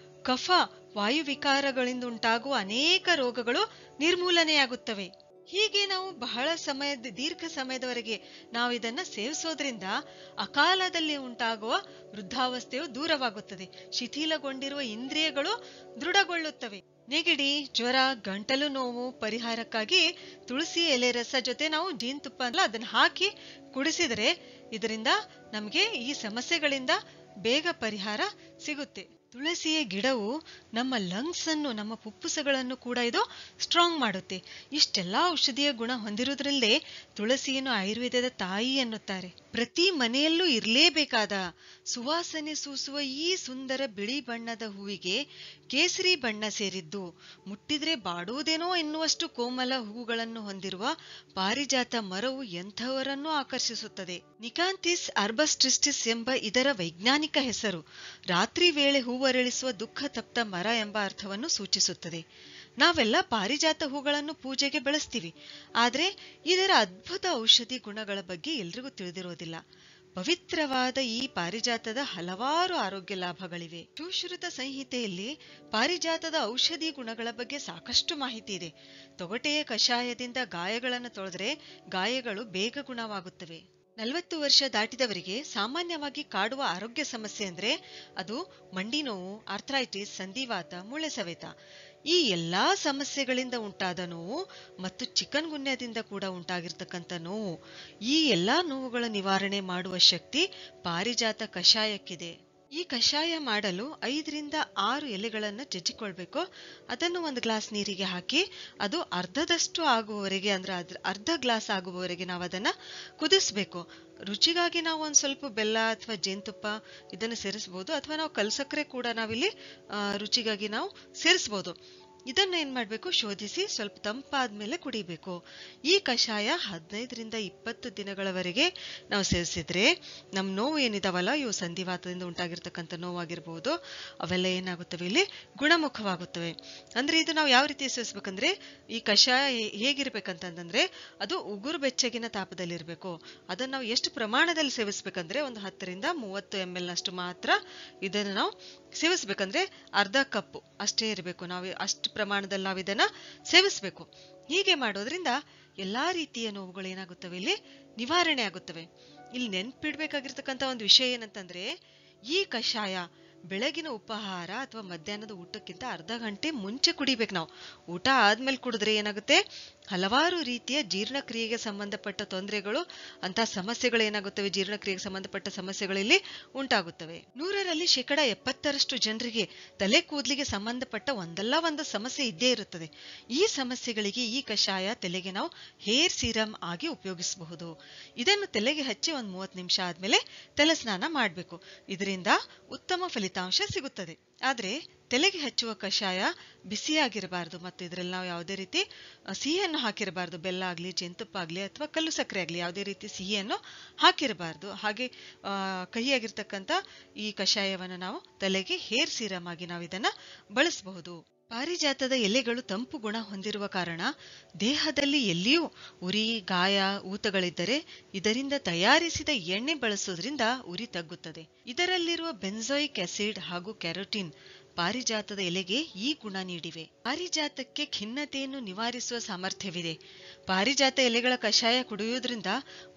ಕಫ ವಾಯುವಿಕಾರಗಳಿಂದ ಉಂಟಾಗುವ ಅನೇಕ ರೋಗಗಳು ನಿರ್ಮೂಲನೆಯಾಗುತ್ತವೆ. ಹೀಗೆ ನಾವು ಬಹಳ ದೀರ್ಘ ಸಮಯದವರೆಗೆ ನಾವು ಇದನ್ನ ಸೇವಿಸೋದ್ರಿಂದ ಅಕಾಲದಲ್ಲಿ ಉಂಟಾಗುವ ವೃದ್ಧಾವಸ್ಥೆಯು ದೂರವಾಗುತ್ತದೆ. ಶಿಥಿಲಗೊಂಡಿರುವ ಇಂದ್ರಿಯಗಳು ದೃಢಗೊಳ್ಳುತ್ತವೆ. ನೆಗಡಿ, ಜ್ವರ, ಗಂಟಲು ನೋವು ಪರಿಹಾರಕ್ಕಾಗಿ ತುಳಸಿ ಎಲೆ ರಸ ಜೊತೆ ನಾವು ಜೇನುತುಪ್ಪ ಅದನ್ನ ಹಾಕಿ ಕುಡಿಸಿದರೆ ಇದರಿಂದ ನಮಗೆ ಈ ಸಮಸ್ಯೆಗಳಿಂದ ಬೇಗ ಪರಿಹಾರ ಸಿಗುತ್ತೆ. ತುಳಸಿಯ ಗಿಡವು ನಮ್ಮ ಲಂಗ್ಸ್ ಅನ್ನು, ನಮ್ಮ ಫುಪ್ಪುಸಗಳನ್ನು ಕೂಡ ಇದು ಸ್ಟ್ರಾಂಗ್ ಮಾಡುತ್ತೆ. ಇಷ್ಟೆಲ್ಲಾ ಔಷಧೀಯ ಗುಣ ಹೊಂದಿರುವುದರಲ್ಲೇ ತುಳಸಿಯನ್ನು ಆಯುರ್ವೇದದ ತಾಯಿ ಎನ್ನುತ್ತಾರೆ. ಪ್ರತಿ ಮನೆಯಲ್ಲೂ ಇರಲೇಬೇಕಾದ ಸುವಾಸನೆ ಸೂಸುವ ಈ ಸುಂದರ ಬಿಳಿ ಬಣ್ಣದ ಹೂವಿಗೆ ಕೇಸರಿ ಬಣ್ಣ ಸೇರಿದ್ದು, ಮುಟ್ಟಿದ್ರೆ ಬಾಡುವುದೇನೋ ಎನ್ನುವಷ್ಟು ಕೋಮಲ ಹೂಗಳನ್ನು ಹೊಂದಿರುವ ಪಾರಿಜಾತ ಮರವು ಎಂಥವರನ್ನೂ ಆಕರ್ಷಿಸುತ್ತದೆ. ನಿಕಾಂಥಿಸ್ ಅರ್ಬಸ್ಟ್ರಿಸ್ಟಿಸ್ ಎಂಬ ಇದರ ವೈಜ್ಞಾನಿಕ ಹೆಸರು ರಾತ್ರಿ ವೇಳೆ ಹೂವರಳಿಸುವ ದುಃಖ ತಪ್ತ ಮರ ಎಂಬ ಅರ್ಥವನ್ನು ಸೂಚಿಸುತ್ತದೆ. ನಾವೆಲ್ಲ ಪಾರಿಜಾತ ಹೂಗಳನ್ನು ಪೂಜೆಗೆ ಬಳಸ್ತೀವಿ, ಆದ್ರೆ ಇದರ ಅದ್ಭುತ ಔಷಧಿ ಗುಣಗಳ ಬಗ್ಗೆ ಎಲ್ರಿಗೂ ತಿಳಿದಿರೋದಿಲ್ಲ. ಪವಿತ್ರವಾದ ಈ ಪಾರಿಜಾತದ ಹಲವಾರು ಆರೋಗ್ಯ ಲಾಭಗಳಿವೆ. ಸುಶ್ರುತ ಸಂಹಿತೆಯಲ್ಲಿ ಪಾರಿಜಾತದ ಔಷಧಿ ಗುಣಗಳ ಬಗ್ಗೆ ಸಾಕಷ್ಟು ಮಾಹಿತಿ ಇದೆ. ತೊಗಟೆಯ ಕಷಾಯದಿಂದ ಗಾಯಗಳನ್ನು ತೊಳೆದ್ರೆ ಗಾಯಗಳು ಬೇಗ ಗುಣವಾಗುತ್ತವೆ. 40 ವರ್ಷ ದಾಟಿದವರಿಗೆ ಸಾಮಾನ್ಯವಾಗಿ ಕಾಡುವ ಆರೋಗ್ಯ ಸಮಸ್ಯೆ ಅಂದ್ರೆ ಅದು ಮಂಡಿ ನೋವು, ಆರ್ಥ್ರೈಟಿಸ್, ಸಂಧಿವಾತ, ಮೂಳೆ ಸವೆತ. ಈ ಎಲ್ಲಾ ಸಮಸ್ಯೆಗಳಿಂದ ಉಂಟಾದ ನೋವು ಮತ್ತು ಚಿಕನ್ ಗುನ್ಯದಿಂದ ಕೂಡ ಉಂಟಾಗಿರ್ತಕ್ಕಂಥ ನೋವು, ಈ ಎಲ್ಲಾ ನೋವುಗಳ ನಿವಾರಣೆ ಮಾಡುವ ಶಕ್ತಿ ಪಾರಿಜಾತ ಕಷಾಯಕ್ಕಿದೆ. ಈ ಕಷಾಯ ಮಾಡಲು 5 ರಿಂದ 6 ಎಲೆಗಳನ್ನು ಜಜ್ಜಿಕೊಳ್ಬೇಕು. ಅದನ್ನು 1 ಗ್ಲಾಸ್ ನೀರಿಗೆ ಹಾಕಿ ಅದು ಅರ್ಧದಷ್ಟು ಆಗುವವರೆಗೆ, ಅಂದ್ರೆ ಅರ್ಧ ಗ್ಲಾಸ್ ಆಗುವವರೆಗೆ ನಾವು ಅದನ್ನ ಕುದಿಸ್ಬೇಕು. ರುಚಿಗಾಗಿ ನಾವು ಒಂದ್ ಸ್ವಲ್ಪ ಬೆಲ್ಲ ಅಥವಾ ಜೇನುತುಪ್ಪ ಇದನ್ನು ಸೇರಿಸಬಹುದು, ಅಥವಾ ನಾವು ಕಲ್ಸಕ್ಕರೆ ಕೂಡ ನಾವಿಲ್ಲಿ ರುಚಿಗಾಗಿ ನಾವು ಸೇರಿಸಬಹುದು. ಇದನ್ನ ಏನ್ ಮಾಡ್ಬೇಕು, ಶೋಧಿಸಿ ಸ್ವಲ್ಪ ತಂಪಾದ್ಮೇಲೆ ಕುಡಿಬೇಕು. ಈ ಕಷಾಯ 15 ರಿಂದ 20 ದಿನಗಳವರೆಗೆ ನಾವು ಸೇವಿಸಿದ್ರೆ ನಮ್ ನೋವು ಏನಿದಾವಲ್ಲ, ಇವು ಸಂಧಿವಾತದಿಂದ ಉಂಟಾಗಿರ್ತಕ್ಕಂಥ ನೋವಾಗಿರ್ಬಹುದು, ಅವೆಲ್ಲ ಏನಾಗುತ್ತವೆ, ಇಲ್ಲಿ ಗುಣಮುಖವಾಗುತ್ತವೆ. ಅಂದ್ರೆ ಇದು ನಾವು ಯಾವ ರೀತಿ ಸೇವಿಸ್ಬೇಕಂದ್ರೆ, ಈ ಕಷಾಯ ಹೇಗಿರ್ಬೇಕಂತಂದ್ರೆ ಅದು ಉಗುರು ಬೆಚ್ಚಗಿನ ತಾಪದಲ್ಲಿರ್ಬೇಕು. ಅದನ್ನ ನಾವು ಎಷ್ಟು ಪ್ರಮಾಣದಲ್ಲಿ ಸೇವಿಸ್ಬೇಕಂದ್ರೆ ಒಂದು 10 ರಿಂದ 30 ml ನಷ್ಟು ಮಾತ್ರ ಇದನ್ನ ನಾವು ಸೇವಿಸ್ಬೇಕಂದ್ರೆ ಅರ್ಧ ಕಪ್ ಅಷ್ಟೇ ಇರಬೇಕು. ನಾವು ಅಷ್ಟು ಪ್ರಮಾಣದಲ್ಲಿ ನಾವು ಇದನ್ನ ಸೇವಿಸ್ಬೇಕು. ಹೀಗೆ ಮಾಡೋದ್ರಿಂದ ಎಲ್ಲಾ ರೀತಿಯ ನೋವುಗಳು ಏನಾಗುತ್ತವೆ, ಇಲ್ಲಿ ನಿವಾರಣೆ ಆಗುತ್ತವೆ. ಇಲ್ಲಿ ನೆನ್ಪಿಡ್ಬೇಕಾಗಿರ್ತಕ್ಕಂಥ ಒಂದು ವಿಷಯ ಏನಂತಂದ್ರೆ, ಈ ಕಷಾಯ ಬೆಳಗಿನ ಉಪಹಾರ ಅಥವಾ ಮಧ್ಯಾಹ್ನದ ಊಟಕ್ಕಿಂತ ಅರ್ಧ ಗಂಟೆ ಮುಂಚೆ ಕುಡಿಬೇಕು. ನಾವು ಊಟ ಆದ್ಮೇಲೆ ಕುಡಿದ್ರೆ ಏನಾಗುತ್ತೆ, ಹಲವಾರು ರೀತಿಯ ಜೀರ್ಣಕ್ರಿಯೆಗೆ ಸಂಬಂಧಪಟ್ಟ ತೊಂದರೆಗಳು, ಅಂತ ಸಮಸ್ಯೆಗಳು ಏನಾಗುತ್ತವೆ, ಜೀರ್ಣಕ್ರಿಯೆಗೆ ಸಂಬಂಧಪಟ್ಟ ಸಮಸ್ಯೆಗಳಲ್ಲಿ ಉಂಟಾಗುತ್ತವೆ. 100ರಲ್ಲಿ 70% ಜನರಿಗೆ ತಲೆ ಕೂದಲಿಗೆ ಸಂಬಂಧಪಟ್ಟ ಒಂದಲ್ಲ ಒಂದು ಸಮಸ್ಯೆ ಇದ್ದೇ ಇರುತ್ತದೆ. ಈ ಸಮಸ್ಯೆಗಳಿಗೆ ಈ ಕಷಾಯ ತಲೆಗೆ ನಾವು ಹೇರ್ ಸೀರಮ್ ಆಗಿ ಉಪಯೋಗಿಸಬಹುದು. ಇದನ್ನು ತಲೆಗೆ ಹಚ್ಚಿ 30 ನಿಮಿಷ ಆದ್ಮೇಲೆ ತಲೆ ಸ್ನಾನ ಮಾಡಬೇಕು. ಇದರಿಂದ ಉತ್ತಮ ಫಲಿತಾಂಶ ಸಿಗುತ್ತದೆ. ಆದ್ರೆ ತಲೆಗೆ ಹಚ್ಚುವ ಕಷಾಯ ಬಿಸಿಯಾಗಿರಬಾರದು ಮತ್ತು ಇದರಲ್ಲಿ ನಾವು ಯಾವುದೇ ರೀತಿ ಸಿಹಿಯನ್ನು ಹಾಕಿರಬಾರದು. ಬೆಲ್ಲ ಆಗ್ಲಿ, ಜೇನುತುಪ್ಪ ಆಗ್ಲಿ ಅಥವಾ ಕಲ್ಲು ಸಕ್ಕರೆ ಆಗ್ಲಿ ಯಾವುದೇ ರೀತಿ ಸಿಹಿಯನ್ನು ಹಾಕಿರಬಾರದು. ಹಾಗೆ ಕಹಿಯಾಗಿರ್ತಕ್ಕಂಥ ಈ ಕಷಾಯವನ್ನು ನಾವು ತಲೆಗೆ ಹೇರ್ ಸೀರಮ್ ಆಗಿ ನಾವು ಇದನ್ನ ಬಳಸಬಹುದು. ಪಾರಿಜಾತದ ಎಲೆಗಳು ತಂಪು ಗುಣ ಹೊಂದಿರುವ ಕಾರಣ ದೇಹದಲ್ಲಿ ಎಲ್ಲಿಯೂ ಉರಿ, ಗಾಯ, ಊತಗಳಿದ್ದರೆ ಇದರಿಂದ ತಯಾರಿಸಿದ ಎಣ್ಣೆ ಬಳಸೋದ್ರಿಂದ ಉರಿ ತಗ್ಗುತ್ತದೆ. ಇದರಲ್ಲಿರುವ ಬೆಂಜೋಯಿಕ್ ಆಸಿಡ್ ಹಾಗೂ ಕ್ಯಾರೋಟಿನ್ ಪಾರಿಜಾತದ ಎಲೆಗೆ ಈ ಗುಣ ನೀಡಿವೆ. ಪಾರಿಜಾತಕ್ಕೆ ಖಿನ್ನತೆಯನ್ನು ನಿವಾರಿಸುವ ಸಾಮರ್ಥ್ಯವಿದೆ. ಪಾರಿಜಾತ ಎಲೆಗಳ ಕಷಾಯ ಕುಡಿಯುವುದರಿಂದ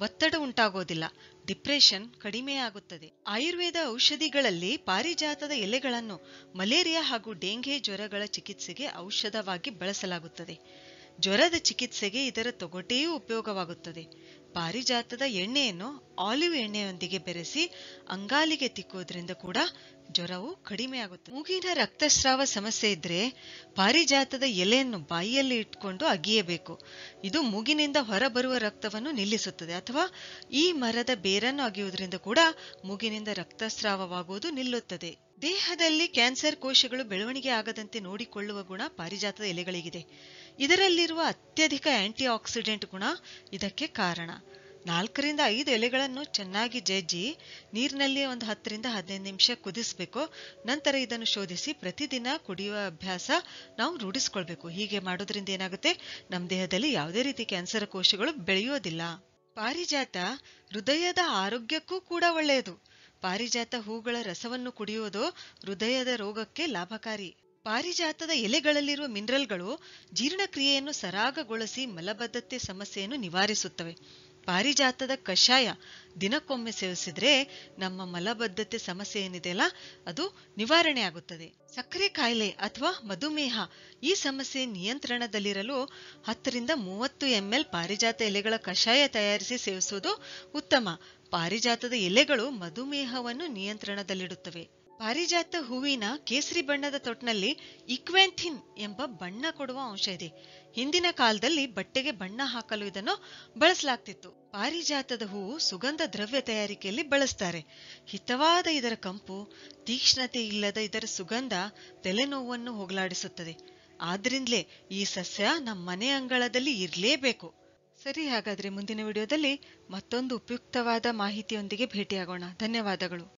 ಒತ್ತಡ ಉಂಟಾಗೋದಿಲ್ಲ, ಡಿಪ್ರೆಷನ್ ಕಡಿಮೆಯಾಗುತ್ತದೆ. ಆಯುರ್ವೇದ ಔಷಧಿಗಳಲ್ಲಿ ಪಾರಿಜಾತದ ಎಲೆಗಳನ್ನು ಮಲೇರಿಯಾ ಹಾಗೂ ಡೆಂಘೆ ಜ್ವರಗಳ ಚಿಕಿತ್ಸೆಗೆ ಔಷಧವಾಗಿ ಬಳಸಲಾಗುತ್ತದೆ. ಜ್ವರದ ಚಿಕಿತ್ಸೆಗೆ ಇದರ ತೊಗಟೆಯೂ ಉಪಯೋಗವಾಗುತ್ತದೆ. ಪಾರಿಜಾತದ ಎಣ್ಣೆಯನ್ನು ಆಲಿವ್ ಎಣ್ಣೆಯೊಂದಿಗೆ ಬೆರೆಸಿ ಅಂಗಾಲಿಗೆ ತಿಕ್ಕುವುದರಿಂದ ಕೂಡ ಜ್ವರವು ಕಡಿಮೆಯಾಗುತ್ತದೆ. ಮೂಗಿನ ರಕ್ತಸ್ರಾವ ಸಮಸ್ಯೆ ಇದ್ರೆ ಪಾರಿಜಾತದ ಎಲೆಯನ್ನು ಬಾಯಿಯಲ್ಲಿ ಇಟ್ಕೊಂಡು ಅಗಿಯಬೇಕು. ಇದು ಮೂಗಿನಿಂದ ಹೊರಬರುವ ರಕ್ತವನ್ನು ನಿಲ್ಲಿಸುತ್ತದೆ. ಅಥವಾ ಈ ಮರದ ಬೇರನ್ನು ಅಗಿಯುವುದರಿಂದ ಕೂಡ ಮೂಗಿನಿಂದ ರಕ್ತಸ್ರಾವವಾಗುವುದು ನಿಲ್ಲುತ್ತದೆ. ದೇಹದಲ್ಲಿ ಕ್ಯಾನ್ಸರ್ ಕೋಶಗಳು ಬೆಳವಣಿಗೆ ಆಗದಂತೆ ನೋಡಿಕೊಳ್ಳುವ ಗುಣ ಪಾರಿಜಾತದ ಎಲೆಗಳಿಗಿದೆ. ಇದರಲ್ಲಿರುವ ಅತ್ಯಧಿಕ ಆಂಟಿ ಆಕ್ಸಿಡೆಂಟ್ ಗುಣ ಇದಕ್ಕೆ ಕಾರಣ. 4 ರಿಂದ 5 ಎಲೆಗಳನ್ನು ಚೆನ್ನಾಗಿ ಜಜ್ಜಿ ನೀರಿನಲ್ಲಿ ಒಂದು 10 ರಿಂದ 15 ನಿಮಿಷ ಕುದಿಸಬೇಕು. ನಂತರ ಇದನ್ನು ಶೋಧಿಸಿ ಪ್ರತಿದಿನ ಕುಡಿಯುವ ಅಭ್ಯಾಸ ನಾವು ರೂಢಿಸ್ಕೊಳ್ಬೇಕು. ಹೀಗೆ ಮಾಡೋದ್ರಿಂದ ಏನಾಗುತ್ತೆ, ನಮ್ಮ ದೇಹದಲ್ಲಿ ಯಾವುದೇ ರೀತಿ ಕ್ಯಾನ್ಸರ್ ಕೋಶಗಳು ಬೆಳೆಯೋದಿಲ್ಲ. ಪಾರಿಜಾತ ಹೃದಯದ ಆರೋಗ್ಯಕ್ಕೂ ಕೂಡ ಒಳ್ಳೆಯದು. ಪಾರಿಜಾತ ಹೂಗಳ ರಸವನ್ನು ಕುಡಿಯುವುದು ಹೃದಯದ ರೋಗಕ್ಕೆ ಲಾಭಕಾರಿ. ಪಾರಿಜಾತದ ಎಲೆಗಳಲ್ಲಿರುವ ಮಿನರಲ್ಗಳು ಜೀರ್ಣಕ್ರಿಯೆಯನ್ನು ಸರಾಗಗೊಳಿಸಿ ಮಲಬದ್ಧತೆ ಸಮಸ್ಯೆಯನ್ನು ನಿವಾರಿಸುತ್ತವೆ. ಪಾರಿಜಾತದ ಕಷಾಯ ದಿನಕ್ಕೊಮ್ಮೆ ಸೇವಿಸಿದ್ರೆ ನಮ್ಮ ಮಲಬದ್ಧತೆ ಸಮಸ್ಯೆ ಏನಿದೆಯಲ್ಲ ಅದು ನಿವಾರಣೆ ಆಗುತ್ತದೆ. ಸಕ್ಕರೆ ಕಾಯಿಲೆ ಅಥವಾ ಮಧುಮೇಹ ಈ ಸಮಸ್ಯೆ ನಿಯಂತ್ರಣದಲ್ಲಿರಲು 10 ರಿಂದ 30 ml ಪಾರಿಜಾತ ಎಲೆಗಳ ಕಷಾಯ ತಯಾರಿಸಿ ಸೇವಿಸುವುದು ಉತ್ತಮ. ಪಾರಿಜಾತದ ಎಲೆಗಳು ಮಧುಮೇಹವನ್ನು ನಿಯಂತ್ರಣದಲ್ಲಿಡುತ್ತವೆ. ಪಾರಿಜಾತ ಹೂವಿನ ಕೇಸರಿ ಬಣ್ಣದ ತೊಟ್ನಲ್ಲಿ ಇಕ್ವೆಂಥಿನ್ ಎಂಬ ಬಣ್ಣ ಕೊಡುವ ಅಂಶ ಇದೆ. ಹಿಂದಿನ ಕಾಲದಲ್ಲಿ ಬಟ್ಟೆಗೆ ಬಣ್ಣ ಹಾಕಲು ಇದನ್ನು ಬಳಸಲಾಗ್ತಿತ್ತು. ಪಾರಿಜಾತದ ಹೂವು ಸುಗಂಧ ದ್ರವ್ಯ ತಯಾರಿಕೆಯಲ್ಲಿ ಬಳಸ್ತಾರೆ. ಹಿತವಾದ ಇದರ ಕಂಪು, ತೀಕ್ಷ್ಣತೆ ಇಲ್ಲದ ಇದರ ಸುಗಂಧ ತಲೆನೋವನ್ನು ಹೋಗಲಾಡಿಸುತ್ತದೆ. ಆದ್ರಿಂದಲೇ ಈ ಸಸ್ಯ ನಮ್ಮ ಮನೆ ಅಂಗಳದಲ್ಲಿ ಇರ್ಲೇಬೇಕು. ಸರಿ, ಹಾಗಾದ್ರೆ ಮುಂದಿನ ವಿಡಿಯೋದಲ್ಲಿ ಮತ್ತೊಂದು ಉಪಯುಕ್ತವಾದ ಮಾಹಿತಿಯೊಂದಿಗೆ ಭೇಟಿಯಾಗೋಣ. ಧನ್ಯವಾದಗಳು.